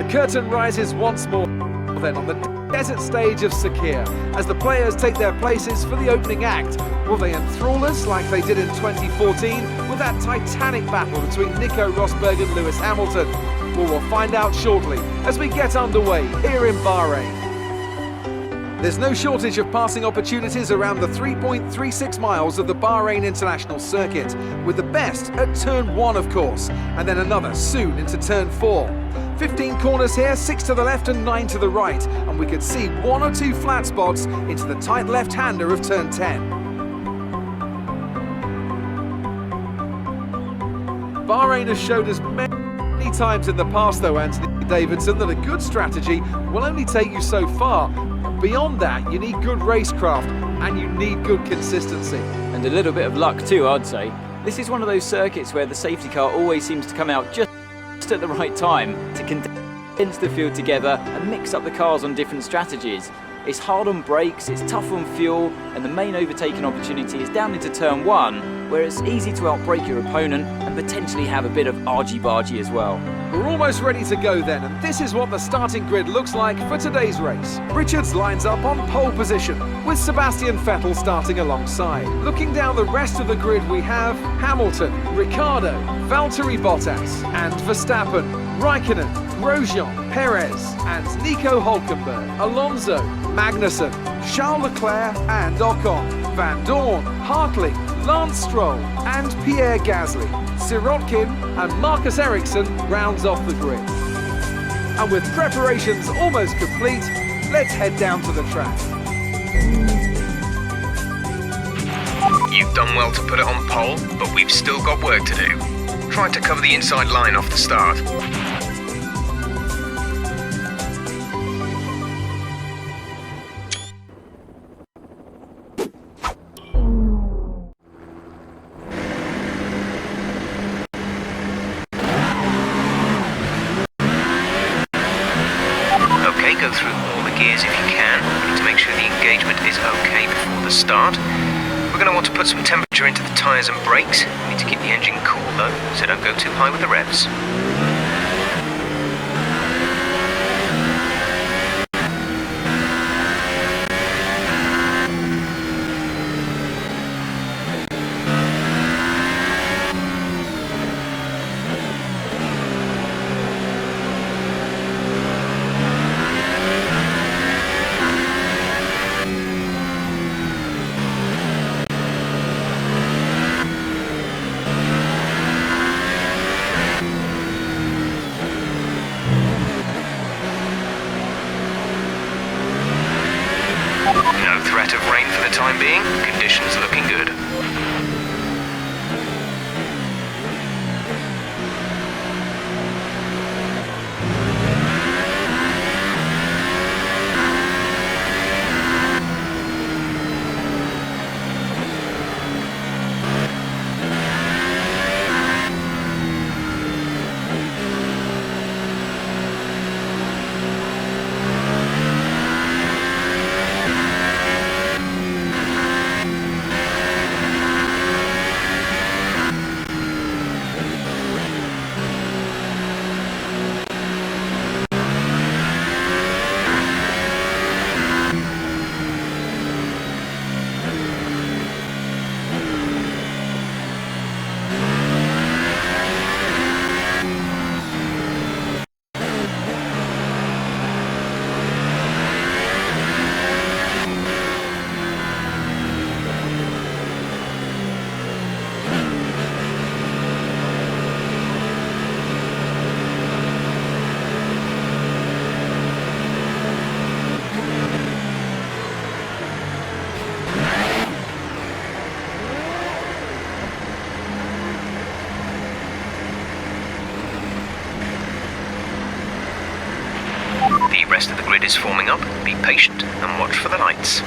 The curtain rises once more then on the desert stage of SAKHIR as the players take their places for the opening act. Will they enthrall us like they did in 2014 with that titanic battle between Nico Rosberg and Lewis Hamilton? Well, we'll find out shortly as we get underway here in Bahrain. There's no shortage of passing opportunities around the 3.36 miles of the Bahrain International Circuit, with the best at turn 1 of course, and then another soon into turn 4. 15 corners here, 6 to the left and 9 to the right, and we could see 1 or 2 flat spots into the tight left-hander of turn 10. Bahrain has showed us many times in the past though, Anthony Davidson, that a good strategy will only take you so far. Beyond that, you need good racecraft and you need good consistency. And a little bit of luck too, I'd say. This is one of those circuits where the safety car always seems to come out just at the right time to condense the field together and mix up the cars on different strategies. It's hard on brakes, it's tough on fuel, and the main overtaking opportunity is down into turn 1, where it's easy to outbrake your opponent and potentially have a bit of argy-bargy as well. We're almost ready to go then, and this is what the starting grid looks like for today's race. Richards lines up on pole position, with Sebastian Vettel starting alongside. Looking down the rest of the grid, we have Hamilton, Ricciardo, Valtteri Bottas, and Verstappen, Raikkonen, Grosjean, Perez, and Nico Hülkenberg, Alonso, Magnussen, Charles Leclerc and Ocon, Van Dorn, Hartley, Lance Stroll and Pierre Gasly. Sirotkin and Marcus Ericsson rounds off the grid. And with preparations almost complete, let's head down to the track. You've done well to put it on pole, but we've still got work to do. Try to cover the inside line off the start. Go through all the gears if you can. We need to make sure the engagement is okay before the start. We're going to want to put some temperature into the tyres and brakes. We need to keep the engine cool though, so don't go too high with the revs. No threat of rain for the time being, conditions looking good. The rest of the grid is forming up. Be patient and watch for the lights.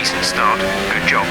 decent start. Good job.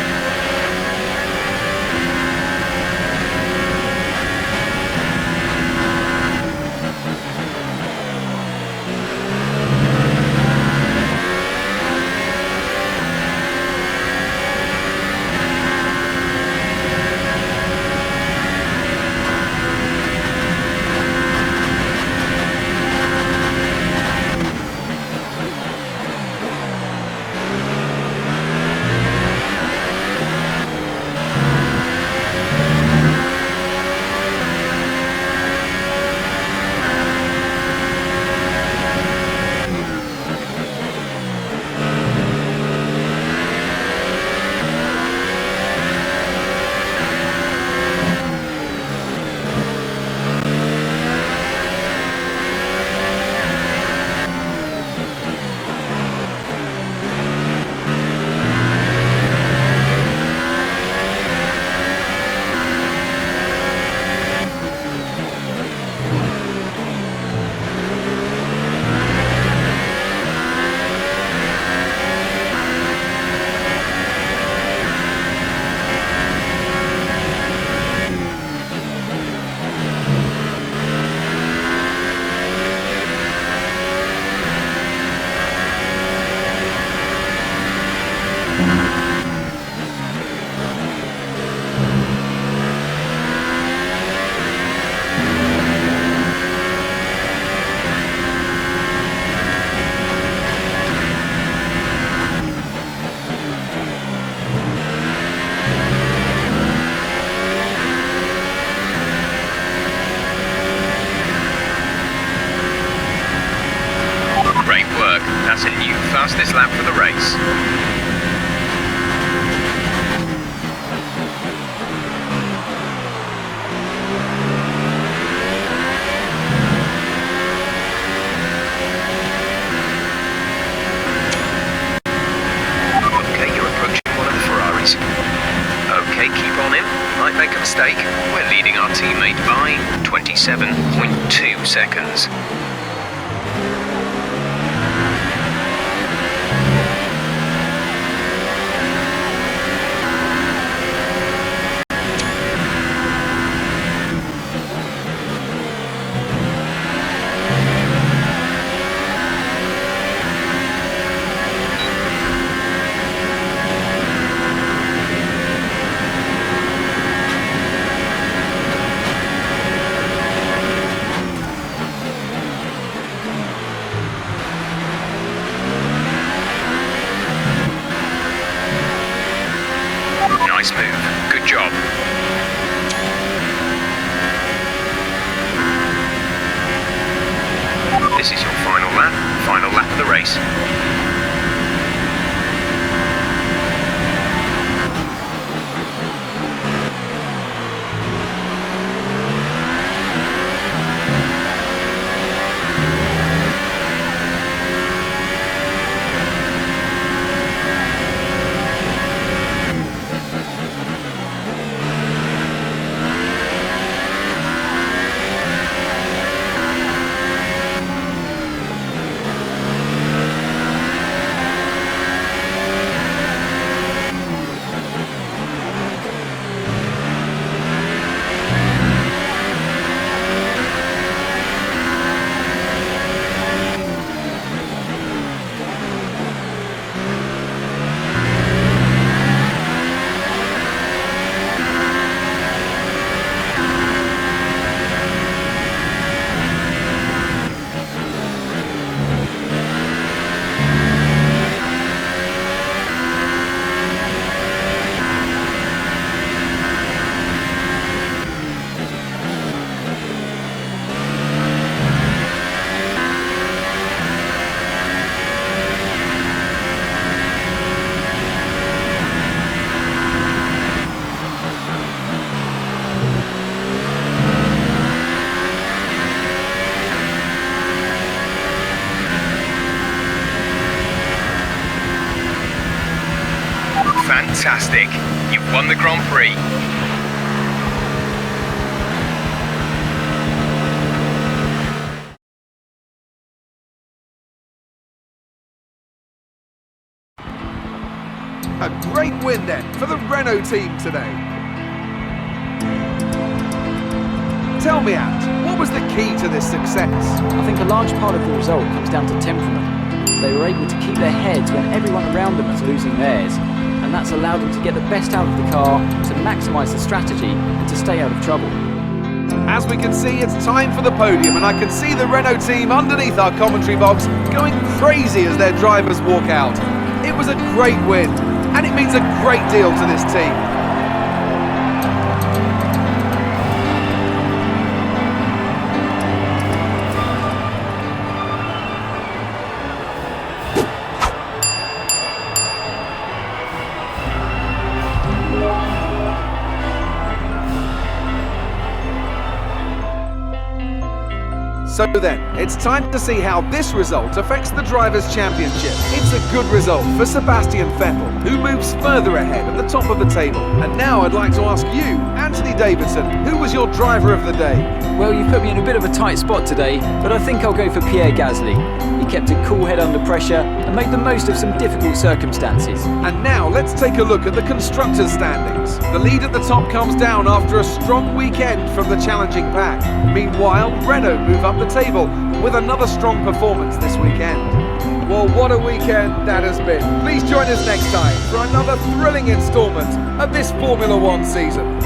That's a new fastest lap for the race. Okay, you're approaching one of the Ferraris. Okay, keep on in. Might make a mistake. We're leading our teammate by 27.2 seconds. Nice move. Good job. This is your final lap of the race. Fantastic! You've won the Grand Prix. A great win then for the Renault team today. Tell me, Ant, what was the key to this success? I think a large part of the result comes down to temperament. They were able to keep their heads when everyone around them was losing theirs, and that's allowed them to get the best out of the car, to maximise the strategy, and to stay out of trouble. As we can see, it's time for the podium, and I can see the Renault team underneath our commentary box going crazy as their drivers walk out. It was a great win, and it means a great deal to this team. So then, it's time to see how this result affects the Drivers' Championship. It's a good result for Sebastian Vettel, who moves further ahead at the top of the table. And now I'd like to ask you, Anthony Davidson, who was your driver of the day? Well, you've put me in a bit of a tight spot today, but I think I'll go for Pierre Gasly. He kept a cool head under pressure and made the most of some difficult circumstances. And now let's take a look at the Constructors' standings. The lead at the top comes down after a strong weekend from the challenging pack. Meanwhile, Renault move up the table with another strong performance this weekend. Well, what a weekend that has been. Please join us next time for another thrilling instalment of this Formula One season.